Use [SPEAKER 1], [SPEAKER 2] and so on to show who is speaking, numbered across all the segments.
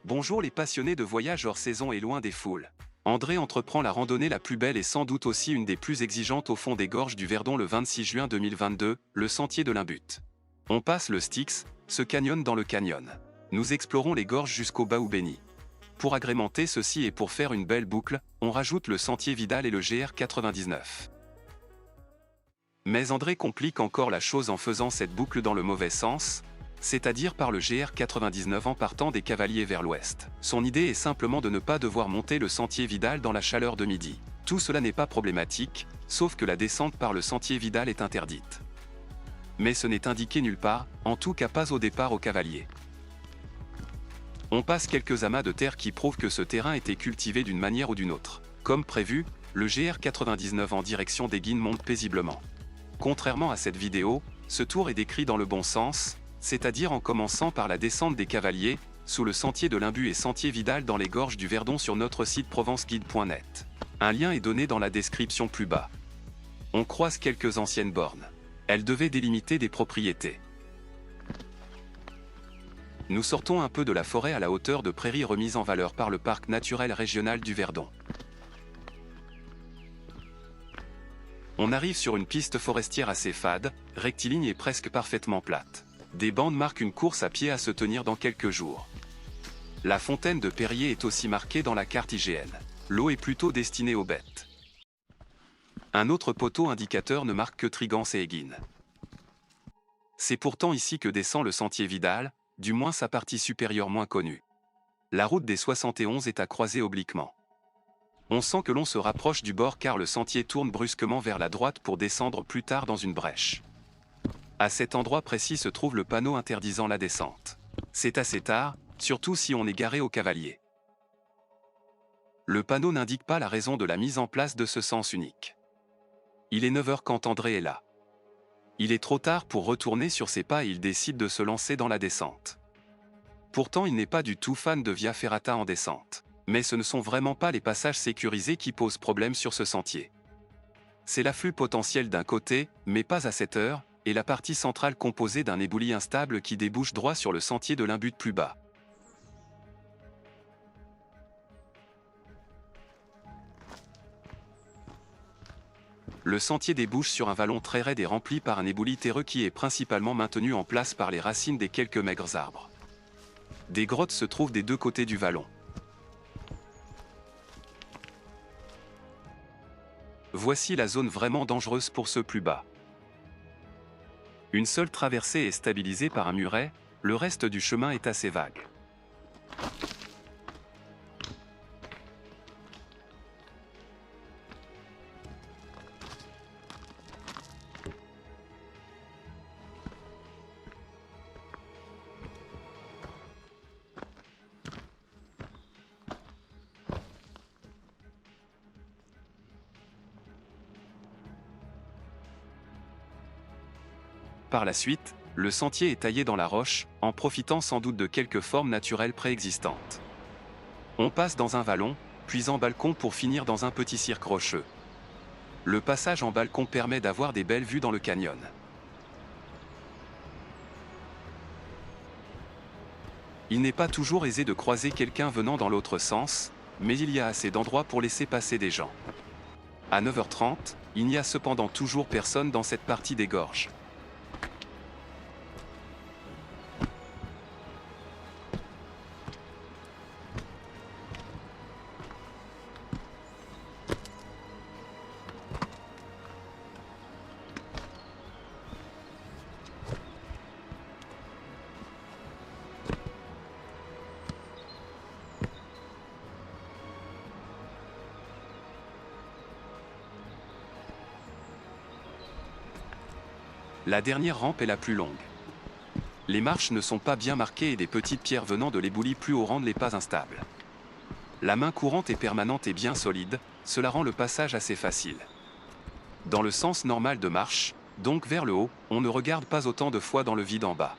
[SPEAKER 1] Bonjour les passionnés de voyage hors saison et loin des foules. André entreprend la randonnée la plus belle et sans doute aussi une des plus exigeantes au fond des gorges du Verdon le 26 juin 2022, le sentier de l'Imbut. On passe le Styx, ce canyon dans le canyon. Nous explorons les gorges jusqu'au Baoubeni. Pour agrémenter ceci et pour faire une belle boucle, on rajoute le sentier Vidal et le GR99. Mais André complique encore la chose en faisant cette boucle dans le mauvais sens, c'est-à-dire par le GR99 en partant des Cavaliers vers l'ouest. Son idée est simplement de ne pas devoir monter le sentier Vidal dans la chaleur de midi. Tout cela n'est pas problématique, sauf que la descente par le sentier Vidal est interdite. Mais ce n'est indiqué nulle part, en tout cas pas au départ aux Cavaliers. On passe quelques amas de terre qui prouvent que ce terrain était cultivé d'une manière ou d'une autre. Comme prévu, le GR99 en direction des Guines monte paisiblement. Contrairement à cette vidéo, ce tour est décrit dans le bon sens, c'est-à-dire en commençant par la descente des Cavaliers, sous le sentier de l'Imbut et sentier Vidal dans les gorges du Verdon sur notre site provenceguide.net. Un lien est donné dans la description plus bas. On croise quelques anciennes bornes. Elles devaient délimiter des propriétés. Nous sortons un peu de la forêt à la hauteur de prairies remises en valeur par le parc naturel régional du Verdon. On arrive sur une piste forestière assez fade, rectiligne et presque parfaitement plate. Des bandes marquent une course à pied à se tenir dans quelques jours. La fontaine de Perrier est aussi marquée dans la carte IGN. L'eau est plutôt destinée aux bêtes. Un autre poteau indicateur ne marque que Trigance et Éguines. C'est pourtant ici que descend le sentier Vidal, du moins sa partie supérieure moins connue. La route des 71 est à croiser obliquement. On sent que l'on se rapproche du bord car le sentier tourne brusquement vers la droite pour descendre plus tard dans une brèche. À cet endroit précis se trouve le panneau interdisant la descente. C'est assez tard, surtout si on est garé au Cavalier. Le panneau n'indique pas la raison de la mise en place de ce sens unique. Il est 9h quand André est là. Il est trop tard pour retourner sur ses pas et il décide de se lancer dans la descente. Pourtant il n'est pas du tout fan de Via Ferrata en descente. Mais ce ne sont vraiment pas les passages sécurisés qui posent problème sur ce sentier. C'est l'afflux potentiel d'un côté, mais pas à cette heure, et la partie centrale composée d'un éboulis instable qui débouche droit sur le sentier de l'Imbut plus bas. Le sentier débouche sur un vallon très raide et rempli par un éboulis terreux qui est principalement maintenu en place par les racines des quelques maigres arbres. Des grottes se trouvent des deux côtés du vallon. Voici la zone vraiment dangereuse pour ceux plus bas. Une seule traversée est stabilisée par un muret, le reste du chemin est assez vague. Par la suite, le sentier est taillé dans la roche, en profitant sans doute de quelques formes naturelles préexistantes. On passe dans un vallon, puis en balcon pour finir dans un petit cirque rocheux. Le passage en balcon permet d'avoir des belles vues dans le canyon. Il n'est pas toujours aisé de croiser quelqu'un venant dans l'autre sens, mais il y a assez d'endroits pour laisser passer des gens. À 9h30, il n'y a cependant toujours personne dans cette partie des gorges. La dernière rampe est la plus longue. Les marches ne sont pas bien marquées et des petites pierres venant de l'éboulis plus haut rendent les pas instables. La main courante est permanente et bien solide, cela rend le passage assez facile. Dans le sens normal de marche, donc vers le haut, on ne regarde pas autant de fois dans le vide en bas.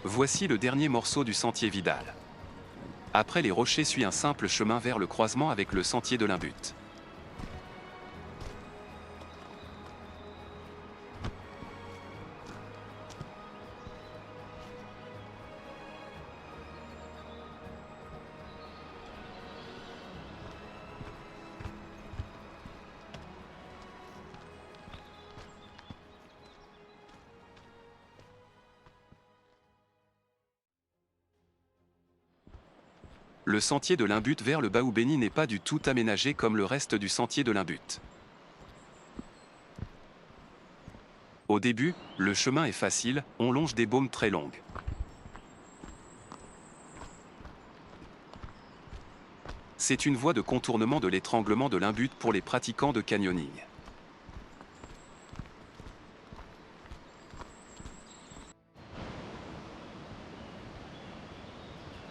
[SPEAKER 1] Voici le dernier morceau du sentier Vidal. Après les rochers suit un simple chemin vers le croisement avec le sentier de l'Imbut. Le sentier de l'Imbut vers le Baoubeni n'est pas du tout aménagé comme le reste du sentier de l'Imbut. Au début, le chemin est facile, on longe des baumes très longues. C'est une voie de contournement de l'étranglement de l'Imbut pour les pratiquants de canyoning.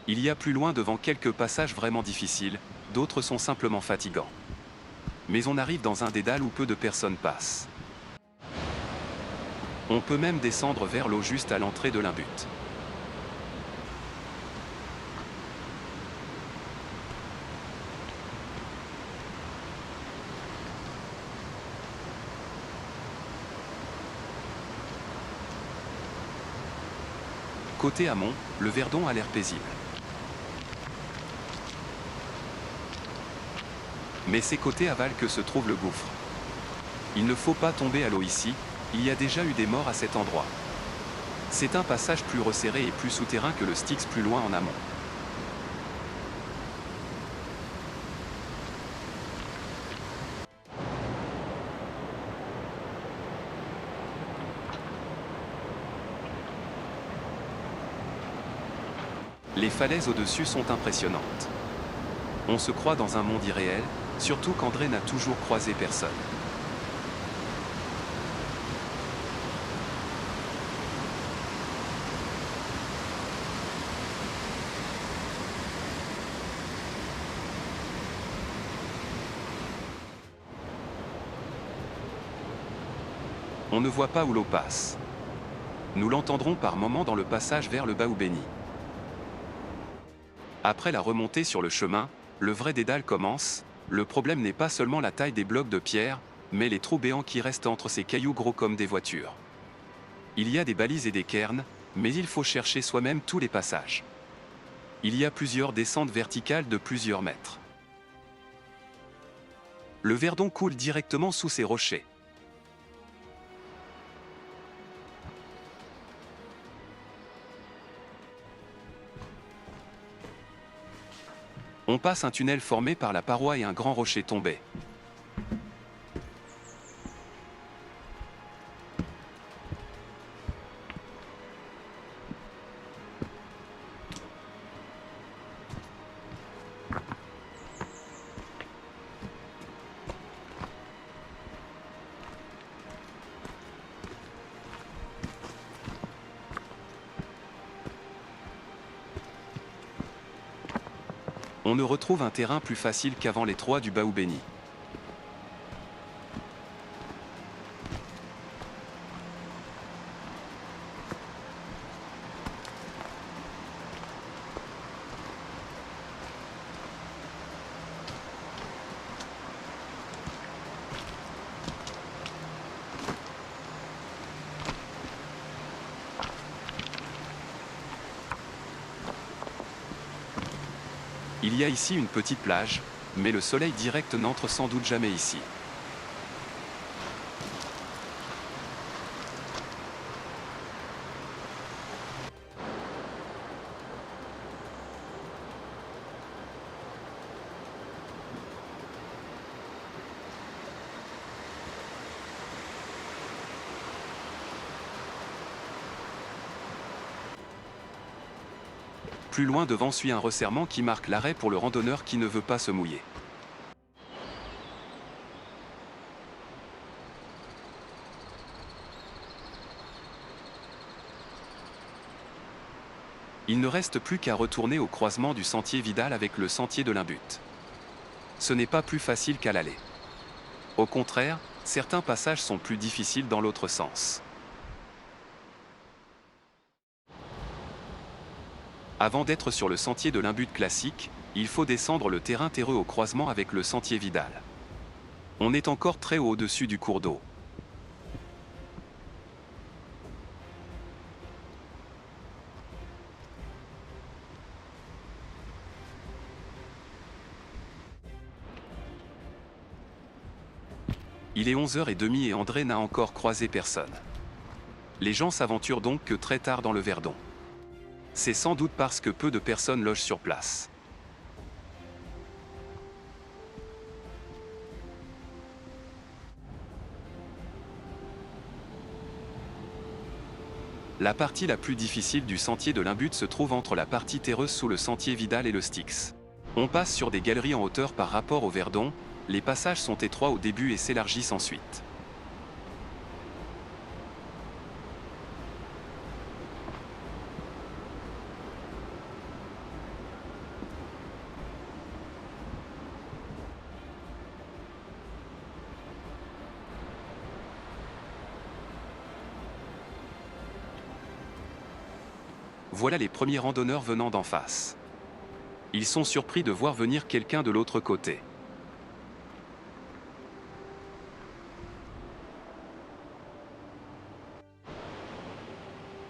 [SPEAKER 1] Il y a plus loin devant quelques passages vraiment difficiles, d'autres sont simplement fatigants. Mais on arrive dans un dédale où peu de personnes passent. On peut même descendre vers l'eau juste à l'entrée de l'Imbut. Côté amont, le Verdon a l'air paisible. Mais c'est côté aval que se trouve le gouffre. Il ne faut pas tomber à l'eau ici, il y a déjà eu des morts à cet endroit. C'est un passage plus resserré et plus souterrain que le Styx plus loin en amont. Les falaises au-dessus sont impressionnantes. On se croit dans un monde irréel, surtout qu'André n'a toujours croisé personne. On ne voit pas où l'eau passe. Nous l'entendrons par moments dans le passage vers le Baoubeni. Après la remontée sur le chemin, le vrai dédale commence. Le problème n'est pas seulement la taille des blocs de pierre, mais les trous béants qui restent entre ces cailloux gros comme des voitures. Il y a des balises et des cairns, mais il faut chercher soi-même tous les passages. Il y a plusieurs descentes verticales de plusieurs mètres. Le Verdon coule directement sous ces rochers. On passe un tunnel formé par la paroi et un grand rocher tombé. On ne retrouve un terrain plus facile qu'avant les 3 du Baoubeni. Il y a ici une petite plage, mais le soleil direct n'entre sans doute jamais ici. Plus loin devant suit un resserrement qui marque l'arrêt pour le randonneur qui ne veut pas se mouiller. Il ne reste plus qu'à retourner au croisement du sentier Vidal avec le sentier de l'Imbut. Ce n'est pas plus facile qu'à l'aller. Au contraire, certains passages sont plus difficiles dans l'autre sens. Avant d'être sur le sentier de l'Imbut classique, il faut descendre le terrain terreux au croisement avec le sentier Vidal. On est encore très haut au-dessus du cours d'eau. Il est 11h30 et André n'a encore croisé personne. Les gens s'aventurent donc que très tard dans le Verdon. C'est sans doute parce que peu de personnes logent sur place. La partie la plus difficile du sentier de l'Imbut se trouve entre la partie terreuse sous le sentier Vidal et le Styx. On passe sur des galeries en hauteur par rapport au Verdon, les passages sont étroits au début et s'élargissent ensuite. Voilà les premiers randonneurs venant d'en face. Ils sont surpris de voir venir quelqu'un de l'autre côté.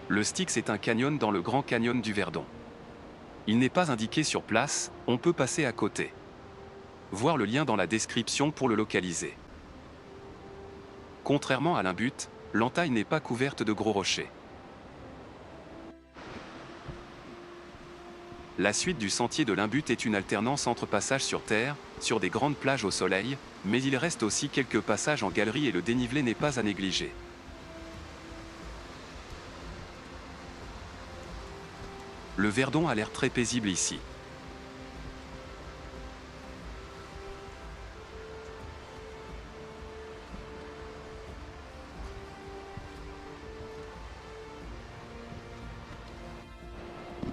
[SPEAKER 1] Le Styx est un canyon dans le Grand Canyon du Verdon. Il n'est pas indiqué sur place, on peut passer à côté. Voir le lien dans la description pour le localiser. Contrairement à l'Imbut, l'entaille n'est pas couverte de gros rochers. La suite du sentier de l'Imbut est une alternance entre passages sur terre, sur des grandes plages au soleil, mais il reste aussi quelques passages en galerie et le dénivelé n'est pas à négliger. Le Verdon a l'air très paisible ici.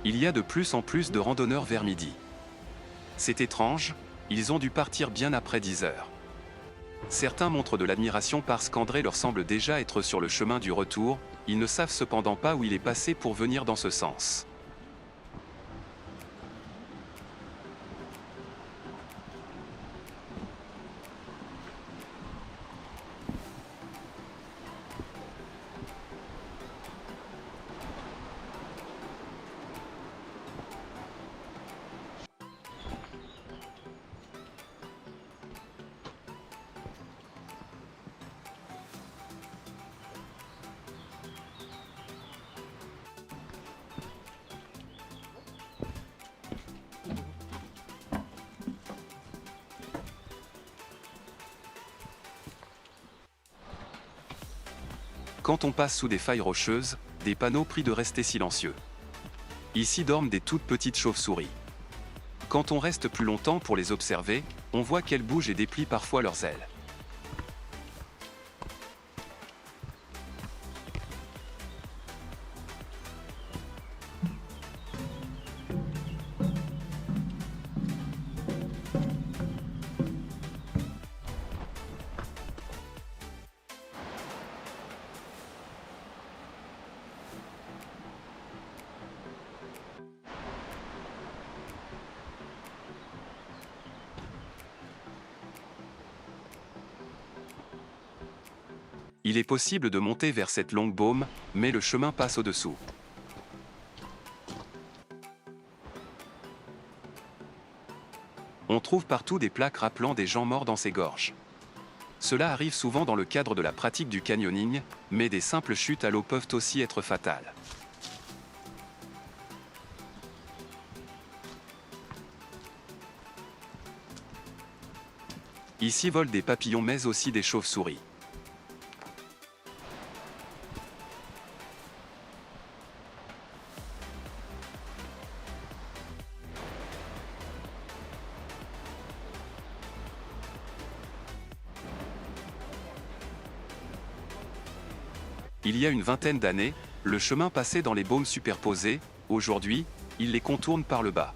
[SPEAKER 1] Il y a de plus en plus de randonneurs vers midi. C'est étrange, ils ont dû partir bien après 10 heures. Certains montrent de l'admiration parce qu'André leur semble déjà être sur le chemin du retour, ils ne savent cependant pas où il est passé pour venir dans ce sens. Quand on passe sous des failles rocheuses, des panneaux prient de rester silencieux. Ici dorment des toutes petites chauves-souris. Quand on reste plus longtemps pour les observer, on voit qu'elles bougent et déplient parfois leurs ailes. Il est possible de monter vers cette longue baume, mais le chemin passe au-dessous. On trouve partout des plaques rappelant des gens morts dans ces gorges. Cela arrive souvent dans le cadre de la pratique du canyoning, mais des simples chutes à l'eau peuvent aussi être fatales. Ici volent des papillons mais aussi des chauves-souris. Il y a une vingtaine d'années, le chemin passait dans les baumes superposés, aujourd'hui, il les contourne par le bas.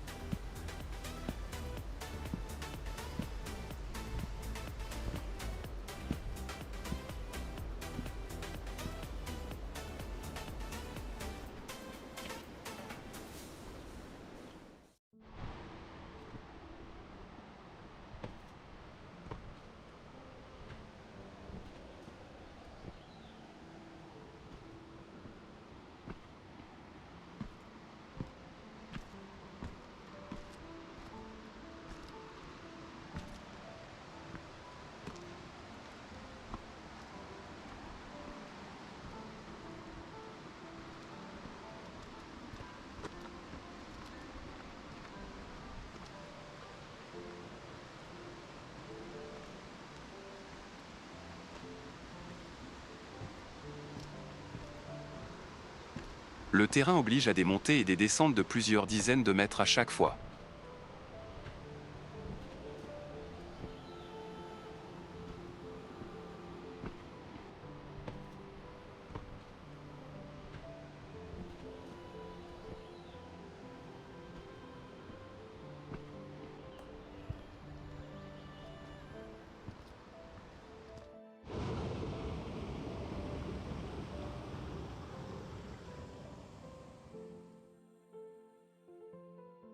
[SPEAKER 1] Le terrain oblige à des montées et des descentes de plusieurs dizaines de mètres à chaque fois.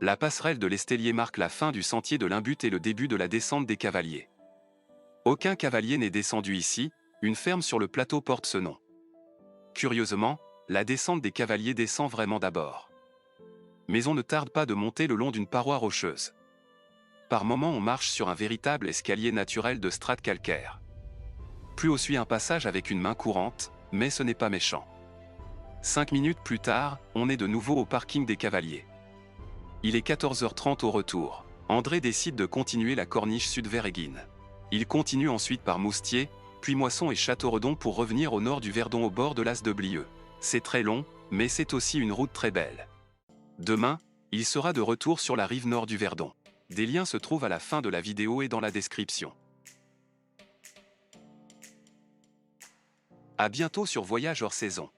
[SPEAKER 1] La passerelle de l'Estellier marque la fin du sentier de l'Imbut et le début de la descente des cavaliers. Aucun cavalier n'est descendu ici, une ferme sur le plateau porte ce nom. Curieusement, la descente des cavaliers descend vraiment d'abord. Mais on ne tarde pas de monter le long d'une paroi rocheuse. Par moments on marche sur un véritable escalier naturel de strates calcaires. Plus haut suit un passage avec une main courante, mais ce n'est pas méchant. 5 minutes plus tard, on est de nouveau au parking des cavaliers. Il est 14h30 au retour. André décide de continuer la corniche sud vers Éguines. Il continue ensuite par Moustier, puis Moisson et Châteauredon pour revenir au nord du Verdon au bord de l'As de Blieux. C'est très long, mais c'est aussi une route très belle. Demain, il sera de retour sur la rive nord du Verdon. Des liens se trouvent à la fin de la vidéo et dans la description. À bientôt sur Voyage hors saison.